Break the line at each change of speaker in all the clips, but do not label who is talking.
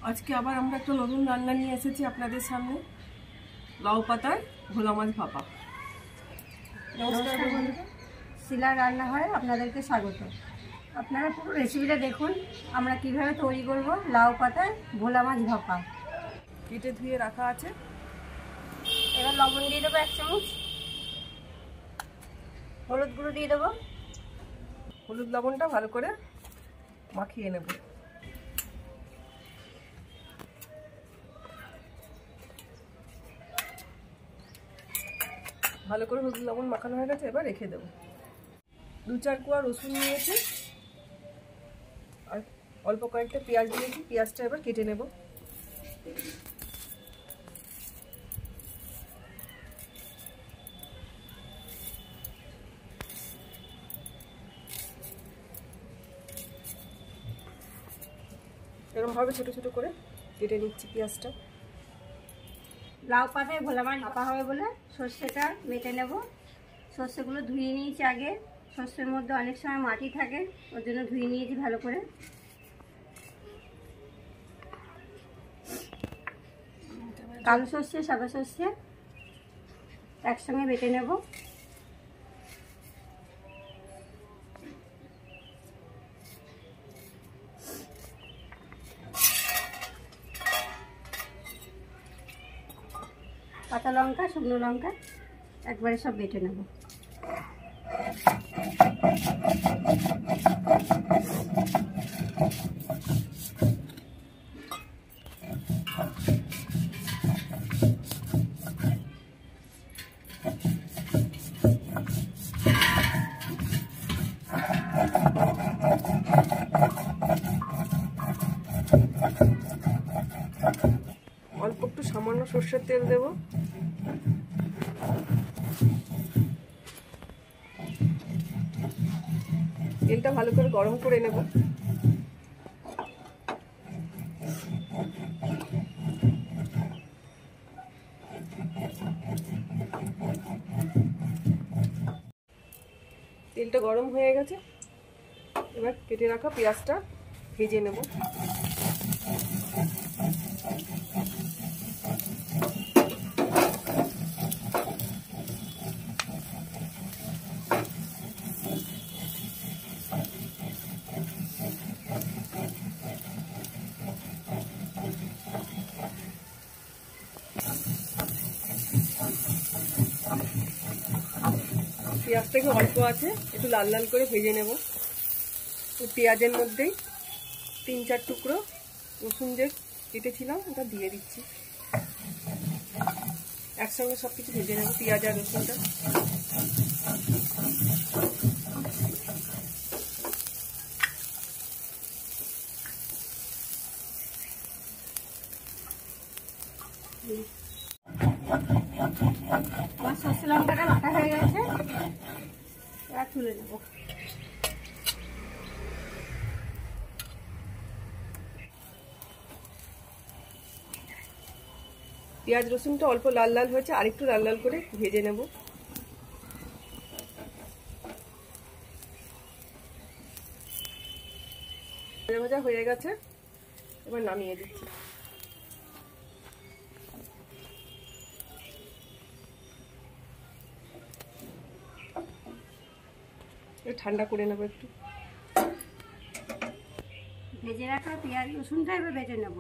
আজকে আবার আমরা একটা নতুন রান্না নিয়ে এসেছি আপনাদের সামনে, লাউ পাতার ভোলা মাছ ভাপা।
নমস্কার বন্ধুরা, শিলা রান্না হয় আপনাদেরকে স্বাগত। আপনারা পুরো রেসিপিটা দেখুন আমরা কিভাবে তৈরি করব লাউ পাতার ভোলা মাছ ভাপা।
কেটে ধুয়ে রাখা আছে।
এবার লবণ দিয়ে দেবো 1 চামচ, হলুদ গুঁড়ো দিয়ে দেবো,
হলুদ লবণটা ভালো করে মাখিয়ে নেব। ভালো করে হলুদ লবণ মাখানো হয়ে গেছে, এবার রেখে দেবো। 2-4 কোয়া রসুন নিয়েছি আর অল্প কয়েকটা পেঁয়াজ নিয়েছি। পেঁয়াজটা এবার কেটে নেব। এরকমভাবে ছোট ছোট করে কেটে নিচ্ছি পেঁয়াজটা।
লাউ পাতায় ভোলা মাছ ভাপা হবে বলে সর্ষেটা বেটে নেব। সর্ষেগুলো ধুয়ে নিয়েছি আগে, সর্ষের মধ্যে অনেক সময় মাটি থাকে, ওর জন্য ধুয়ে নিয়েছি ভালো করে। কালো সর্ষে সাদা সর্ষে একসঙ্গে বেটে নেব। কাঁচা লঙ্কা শুকনো লঙ্কা একবারে সব বেটে নেব।
অল্প একটু সামান্য সর্ষের তেল দেব। তেলটা ভালো করে গরম করে নেব। তেলটা গরম হয়ে গেছে, এবার কেটে রাখা পেঁয়াজটা ভেজে নেব। পেঁয়াজটাকে অল্প আছে একটু লাল লাল করে ভেজে নেব। পেঁয়াজের মধ্যেই 3-4 টুকরো রসুন যে কেটেছিলাম ওটা দিয়ে দিচ্ছি। একসঙ্গে সব কিছু ভেজে নেব, পেঁয়াজ আর রসুনটা।
আমার সর্ষে লঙ্কাটা মাখা হয়ে গেছে, এবার তুলে নেব।
পেঁয়াজ রসুনটা অল্প লাল লাল হয়েছে, আরেকটু লাল লাল করে ভেজে নেব। ভাজা ভাজা হয়ে গেছে, এবার নামিয়ে দিচ্ছি। ঠান্ডা করে নেবো একটু।
ভেজে রাখা পেঁয়াজ রসুনটা এবার বেটে নেব।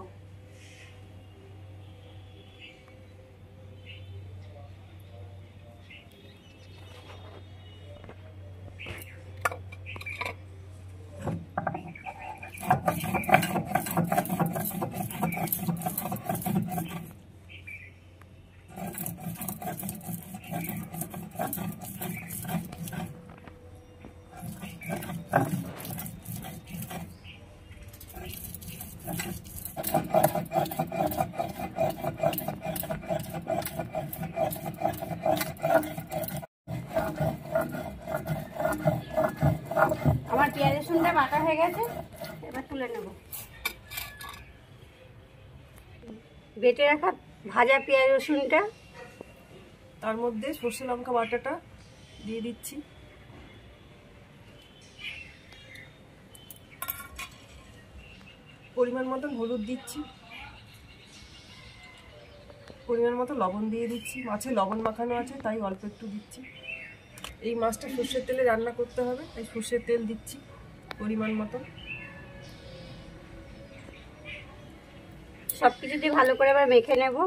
আমার পেঁয়াজ রসুনটা বাটা হয়ে গেছে, এবার তুলে নেব। বেটে রাখা ভাজা পেঁয়াজ রসুনটা
তার মধ্যে সর্ষে লঙ্কা বাটাটা দিয়ে দিচ্ছি। পরিমাণ মতন হলুদ দিচ্ছি। পরিমাণ মতো লবণ দিয়ে দিচ্ছি। মাছে লবণ মাখানো আছে তাই অল্প একটু দিচ্ছি। এই মাছটা সর্ষের তেলে রান্না করতে হবে, তাই সর্ষের তেল দিচ্ছি পরিমাণ মতো।
সব কিছু দিয়ে ভালো করে এবার মেখে নেব।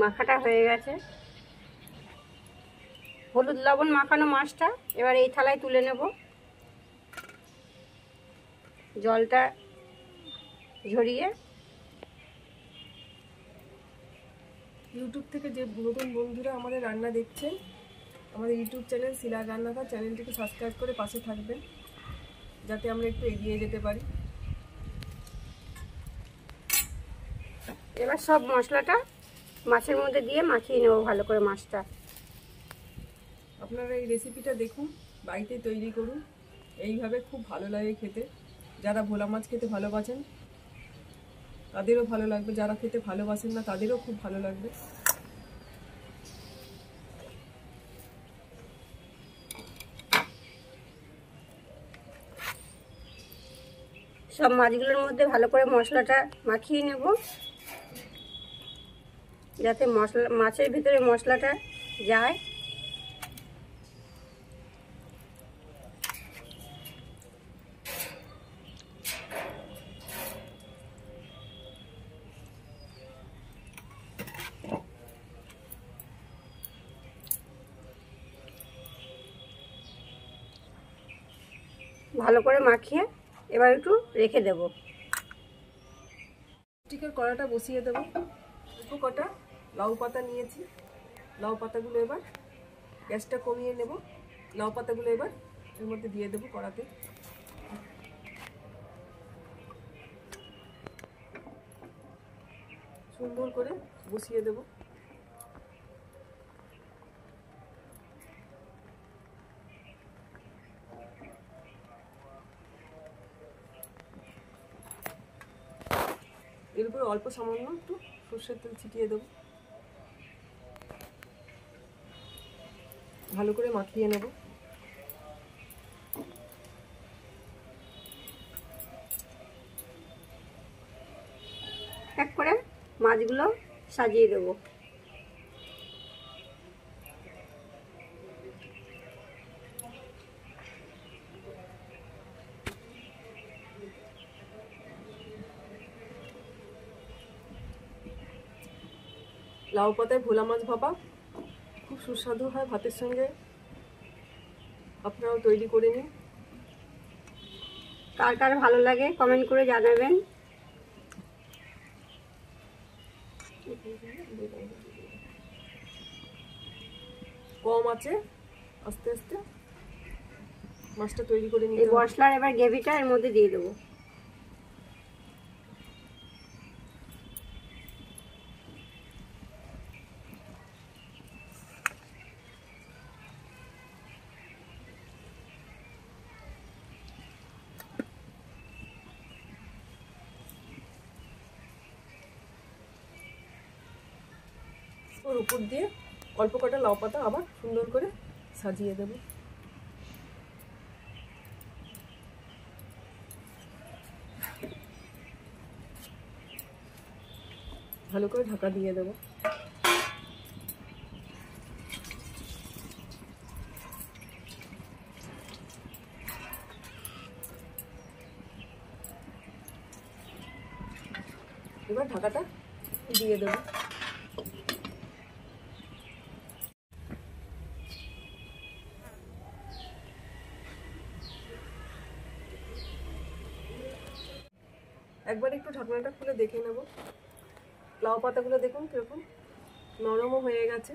মাখাটা হয়ে গেছে। হলুদ লবণ মাখানো মাছটা এবার এই থালায় তুলে নেব। জলটা ঝরিয়ে।
ইউটিউব থেকে যে নতুন বন্ধুরা আমাদের রান্না দেখছেন, আমাদের ইউটিউব চ্যানেল শিলার রান্নাঘর চ্যানেলটিকে সাবস্ক্রাইব করে পাশে থাকবেন, যাতে আমরা একটু এগিয়ে যেতে পারি।
এবার সব মশলাটা মাছের মধ্যে দিয়ে মাখিয়ে নেব ভালো করে মাছটা।
আপনারা এই রেসিপিটা দেখুন, বাড়িতে তৈরি করুন, এইভাবে খুব ভালো লাগে খেতে। যারা ভোলা মাছ খেতে ভালোবাসেন তাদেরও ভালো লাগবে, যারা খেতে ভালোবাসেন না তাদেরও খুব ভালো লাগবে।
সব মাছগুলোর মধ্যে ভালো করে মশলাটা মাখিয়ে নেব, যাতে মাছের ভিতরে মশলাটা যায়। ভালো করে মাখিয়ে এবার একটু রেখে দেব।
চিকের কড়াটা বসিয়ে দেবো। দুটো কটা লাউ পাতা নিয়েছি, লাউ পাতাগুলো এবার গ্যাসটা কমিয়ে নেব। লাউ পাতাগুলো এবার এর মধ্যে দিয়ে দেবো কড়াতে। সুন্দর করে বসিয়ে দেবো। এর উপরে অল্প সামান্য একটু সর্ষের তেল ছিটিয়ে দেবো। ভালো করে মাখিয়ে নেব।
এক করে মাছগুলো সাজিয়ে দেব।
লাউ পাতায় ভোলা মাছ ভাপা খুব সুস্বাদু হয় ভাতের সঙ্গে, আপনারাও তৈরি করে নিন।
কার কার ভালো লাগে কমেন্ট করে জানাবেন।
কম আছে আস্তে আস্তে মাছটা তৈরি করে নিতে
এই মশলার এবার গ্রেভিটা এর মধ্যে দিয়ে দেবো।
ওর উপর দিয়ে অল্প কটা লাউ পাতা আবার সুন্দর করে সাজিয়ে দেব। ভালো করে ঢাকা দিয়ে দেব। এবার ঢাকাটা দিয়ে দেব। একবার একটু ঢাকনাটা খুলে দেখে নেব। লাউ পাতাগুলো দেখুন কিরকম নরমও হয়ে গেছে,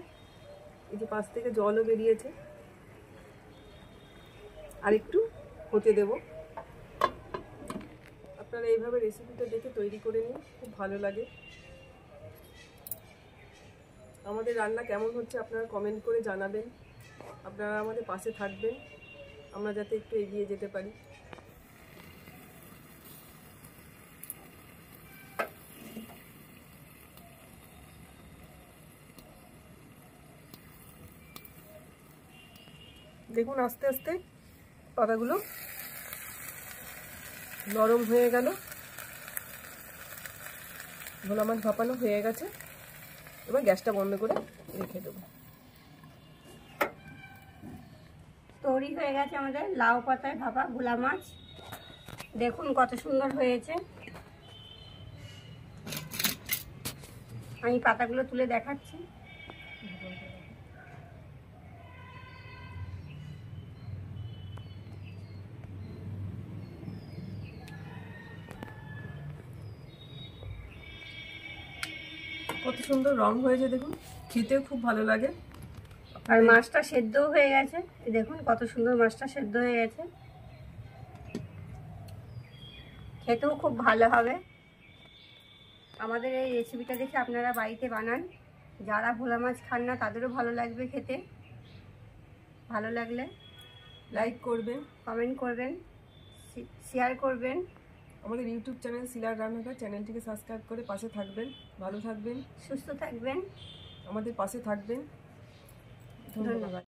এই যে পাশ থেকে জলও বেরিয়েছে। আর একটু হতে দেব। আপনারা এইভাবে রেসিপিটা দেখে তৈরি করে নিন, খুব ভালো লাগে। আমাদের রান্না কেমন হচ্ছে আপনারা কমেন্ট করে জানাবেন। আপনারা আমাদের পাশে থাকবেন, আমরা যাতে একটু এগিয়ে যেতে পারি। দেখুন আস্তে আস্তে পাতাগুলো নরম হয়ে গেল, ভোলা মাছ ভাপানো হয়ে গেছে। এবার গ্যাসটা বন্ধ করে রেখে দেবো।
তৈরি হয়ে গেছে আমাদের লাউ পাতায় ভাপা ভোলা মাছ। দেখুন কত সুন্দর হয়েছে। আমি পাতাগুলো তুলে দেখাচ্ছি।
কত সুন্দর রং হয়েছে দেখুন, খেতেও খুব ভালো লাগে।
আর মাছটা সেদ্ধও হয়ে গেছে, দেখুন কত সুন্দর মাছটা সেদ্ধ হয়ে গেছে, খেতেও খুব ভালো হবে। আমাদের এই রেসিপিটা দেখে আপনারা বাড়িতে বানান, যারা ভোলা মাছ খান না তাদেরও ভালো লাগবে খেতে। ভালো লাগলে
লাইক করবেন,
কমেন্ট করবেন, শেয়ার করবেন।
আমাদের ইউটিউব চ্যানেল শিলার রান্নাঘর চ্যানেলটিকে সাবস্ক্রাইব করে পাশে থাকবেন। ভালো থাকবেন,
সুস্থ থাকবেন।
আমাদের পাশে থাকবেন। ধন্যবাদ।